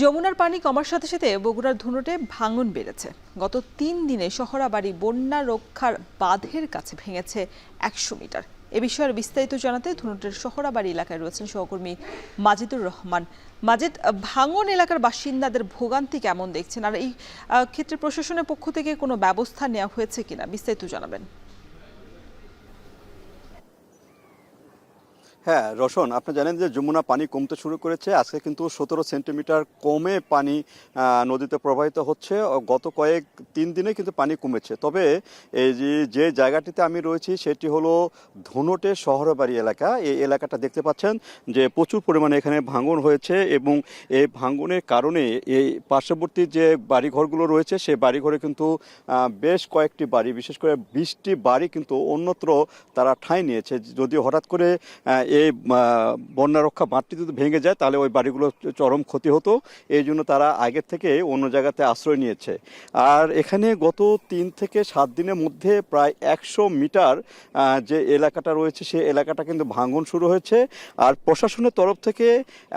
যমুনার পানি কমার সাথে সাথে বগুড়ার ধুনটে ভাঙন বেড়েছে। গত ৩ দিনে শহরাবাড়ি বন্যা রক্ষার বাঁধের কাছে ভেঙেছে ১০০ মিটার। এ বিষয়ে বিস্তারিত জানাতে ধুনটের শহরাবাড়ি এলাকায় রয়েছেন সহকর্মী মাজিদুর রহমান। মাজিদ, ভাঙন এলাকার বাসিন্দাদের ভোগান্তি কেমন দেখছেন, আর এই ক্ষেত্রে প্রশাসনের পক্ষ থেকে কোনো ব্যবস্থা নেওয়া হয়েছে কিনা বিস্তারিত জানাবেন। হ্যাঁ রোশন, আপনি জানেন যে যমুনা পানি কমতে শুরু করেছে। আজকে কিন্তু 17 সেন্টিমিটার কমে পানি নদীতে প্রবাহিত হচ্ছে। গত 3 দিনে কিন্তু পানি কমেছে। তবে এই যে জায়গাটিতে আমি রয়েছি সেটি হলো ধুনটে শহরবাড়ি এলাকা। এই এলাকাটা দেখতে পাচ্ছেন যে প্রচুর পরিমাণে এখানে ভাঙন হয়েছে এবং এই ভাঙনের কারণে এই পার্শ্ববর্তী যে বাড়িঘরগুলো রয়েছে সেই বাড়িঘরে কিন্তু বেশ কয়েকটি বাড়ি, বিশেষ করে 20টি বাড়ি কিন্তু অন্যত্র তারা ঠাঁই নিয়েছে। যদিও হঠাৎ করে এই বন্যা রক্ষা বাঁধটি যদি ভেঙে যায় তাহলে ওই বাড়িগুলো চরম ক্ষতি হতো। এই জন্য তারা আগের থেকে অন্য জায়গাতে আশ্রয় নিয়েছে। আর এখানে গত 3 থেকে 7 দিনের মধ্যে প্রায় 100 মিটার যে এলাকাটা রয়েছে সেই এলাকাটা কিন্তু ভাঙন শুরু হয়েছে। আর প্রশাসনের তরফ থেকে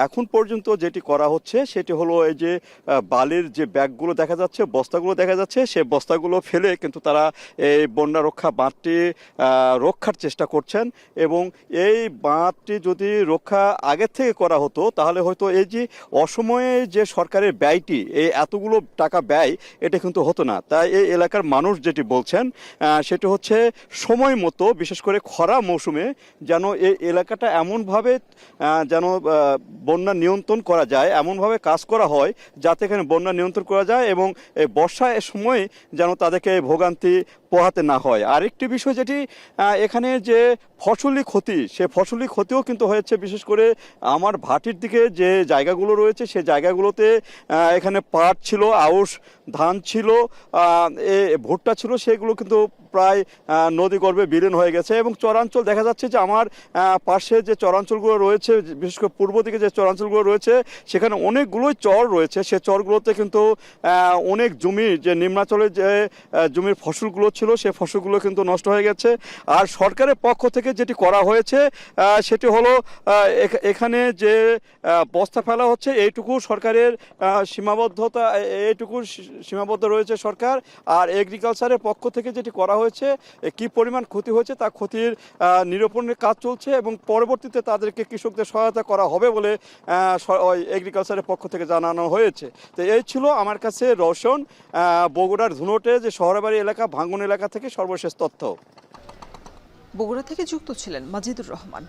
এখন পর্যন্ত যেটি করা হচ্ছে সেটি হলো এই যে বালির যে ব্যাগগুলো দেখা যাচ্ছে, বস্তাগুলো দেখা যাচ্ছে, সেই বস্তাগুলো ফেলে কিন্তু তারা এই বন্যা রক্ষা বাঁধটি রক্ষার চেষ্টা করছেন। এবং এই বাঁধটি যদি রক্ষা আগের থেকে করা হতো তাহলে হয়তো এই যে অসময়ে যে সরকারের ব্যয়টি, এই এতগুলো টাকা ব্যয়, এটা কিন্তু হতো না। তাই এই এলাকার মানুষ যেটি বলছেন সেটি হচ্ছে সময় মতো, বিশেষ করে খরা মৌসুমে যেন এই এলাকাটা এমনভাবে যেন বন্যা নিয়ন্ত্রণ করা যায়, এমনভাবে কাজ করা হয় যাতে এখানে বন্যা নিয়ন্ত্রণ করা যায় এবং এই বর্ষার সময় যেন তাদেরকে ভোগান্তি পোহাতে না হয়। আরেকটি বিষয় যেটি এখানে যে ফসলি ক্ষতি, সে ফসলি ক্ষতিও কিন্তু হয়েছে। বিশেষ করে আমার ভাটির দিকে যে জায়গাগুলো রয়েছে সেই জায়গাগুলোতে এখানে পাট ছিল, আউশ ধান ছিল, ভুট্টা ছিল, সেগুলো কিন্তু প্রায় নদীগর্ভে বিলীন হয়ে গেছে। এবং চরাঞ্চল দেখা যাচ্ছে যে আমার পাশে যে চরাঞ্চলগুলো রয়েছে, বিশেষ করে পূর্ব দিকে যে চরাঞ্চলগুলো রয়েছে সেখানে অনেকগুলোই চর রয়েছে। সে চরগুলোতে কিন্তু অনেক জমি, যে নিম্নাঞ্চলে যে জমির ফসলগুলো ছিল সে ফসলগুলো কিন্তু নষ্ট হয়ে গেছে। আর সরকারের পক্ষ থেকে যেটি করা হয়েছে সেটি হলো এখানে যে বস্তা ফেলা হচ্ছে এইটুকু সরকারের সীমাবদ্ধতা, এইটুকু সীমাবদ্ধ রয়েছে সরকার। আর এগ্রিকালচারের পক্ষ থেকে যেটি করা হয়েছে, কি পরিমাণ ক্ষতি হয়েছে তা ক্ষতির নিরূপণের কাজ চলছে এবং পরবর্তীতে তাদেরকে কৃষকদের সহায়তা করা হবে বলে এগ্রিকালচারের পক্ষ থেকে জানানো হয়েছে। তো এই ছিল আমার কাছে রওশন, বগুড়ার ধুনটে যে শহরবাড়ি এলাকা ভাঙন এলাকা থেকে সর্বশেষ তথ্য। বগুড়া থেকে যুক্ত ছিলেন মাজিদুর রহমান।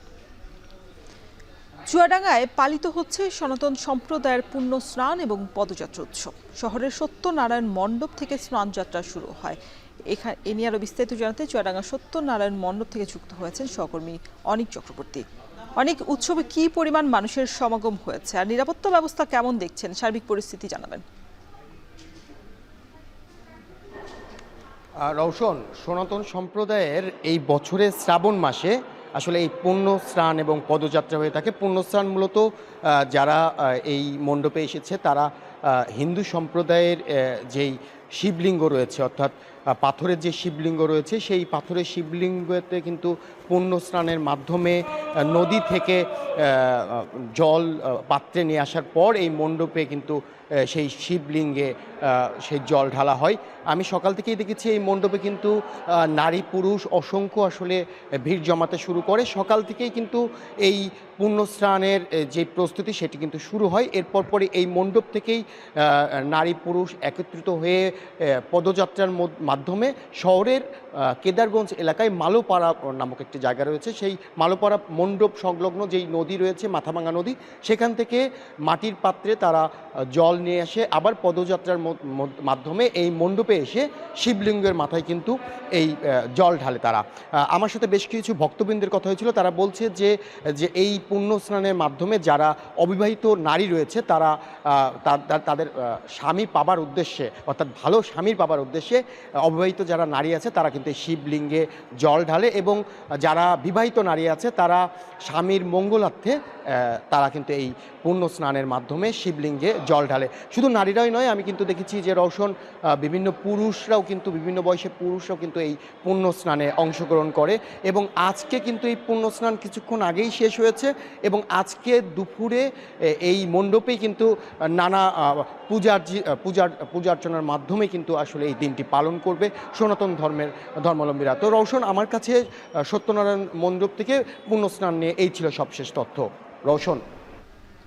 চুয়াডাঙ্গায় পালিত হচ্ছে সনাতন সম্প্রদায়ের পুণ্য স্নান এবং পদযাত্রা উৎসব। শহরের সত্যনারায়ণ মণ্ডপ থেকে স্নান যাত্রা শুরু হয়। এ নিয়ে আরো বিস্তারিত জানাতে চুয়াডাঙ্গা সত্যনারায়ণ মণ্ডপ থেকে যুক্ত হয়েছেন সহকর্মী অনিক চক্রবর্তী। অনেক উৎসবে কি পরিমাণ মানুষের সমাগম হয়েছে আর নিরাপত্তা ব্যবস্থা কেমন দেখছেন, সার্বিক পরিস্থিতি জানাবেন। রওশন, সনাতন সম্প্রদায়ের এই বছরের শ্রাবণ মাসে আসলে এই পুণ্য স্নান এবং পদযাত্রা হয়ে থাকে। পুণ্য স্নান মূলত যারা এই মণ্ডপে এসেছে তারা হিন্দু সম্প্রদায়ের যেই শিবলিঙ্গ রয়েছে, অর্থাৎ পাথরের যে শিবলিঙ্গ রয়েছে সেই পাথরের শিবলিঙ্গতে কিন্তু পুণ্য স্নানের মাধ্যমে নদী থেকে জল পাত্রে নিয়ে আসার পর এই মণ্ডপে কিন্তু সেই শিবলিঙ্গে সেই জল ঢালা হয়। আমি সকাল থেকেই দেখেছি এই মণ্ডপে কিন্তু নারী পুরুষ অসংখ্য আসলে ভিড় জমাতে শুরু করে। সকাল থেকেই কিন্তু এই পুণ্যস্নানের যে প্রস্তুতি সেটি কিন্তু শুরু হয়। এরপর পরে এই মণ্ডপ থেকেই নারী পুরুষ একত্রিত হয়ে পদযাত্রার মাধ্যমে শহরের কেদারগঞ্জ এলাকায় মালোপাড়া নামক একটি জায়গা রয়েছে, সেই মালোপাড়া মণ্ডপ সংলগ্ন যেই নদী রয়েছে মাথাভাঙা নদী, সেখান থেকে মাটির পাত্রে তারা জল নিয়ে আসে। আবার পদযাত্রার মাধ্যমে এই মণ্ডপে এসে শিবলিঙ্গের মাথায় কিন্তু এই জল ঢালে তারা। আমার সাথে বেশ কিছু ভক্তবৃন্দের কথা হয়েছিল, তারা বলছে যে এই পুণ্য স্নানের মাধ্যমে যারা অবিবাহিত নারী রয়েছে তারা তাদের স্বামী পাবার উদ্দেশ্যে, অর্থাৎ ভালো স্বামীর পাবার উদ্দেশ্যে অবিবাহিত যারা নারী আছে তারা কিন্তু শিবলিঙ্গে জল ঢালে এবং যারা বিবাহিত নারী আছে তারা স্বামীর মঙ্গলার্থে তারা কিন্তু এই পূর্ণ স্নানের মাধ্যমে শিবলিঙ্গে জল ঢালে। শুধু নারীরাই নয়, আমি কিন্তু দেখেছি যে রওশন বিভিন্ন পুরুষরাও কিন্তু বিভিন্ন বয়সে পুরুষরাও কিন্তু এই পূর্ণ স্নানে অংশগ্রহণ করে এবং আজকে কিন্তু এই পূর্ণ স্নান কিছুক্ষণ আগেই শেষ হয়েছে এবং আজকে দুপুরে এই মণ্ডপেই কিন্তু নানা পূজার্চনার মাধ্যমে কিন্তু আসলে এই দিনটি পালন করবে সনাতন ধর্মাবলম্বীরা। তো রওশন, আমার কাছে সত্যনারায়ণ মণ্ডপ থেকে পূর্ণ স্নান নিয়ে এই ছিল সবশেষ তথ্য। রওশন।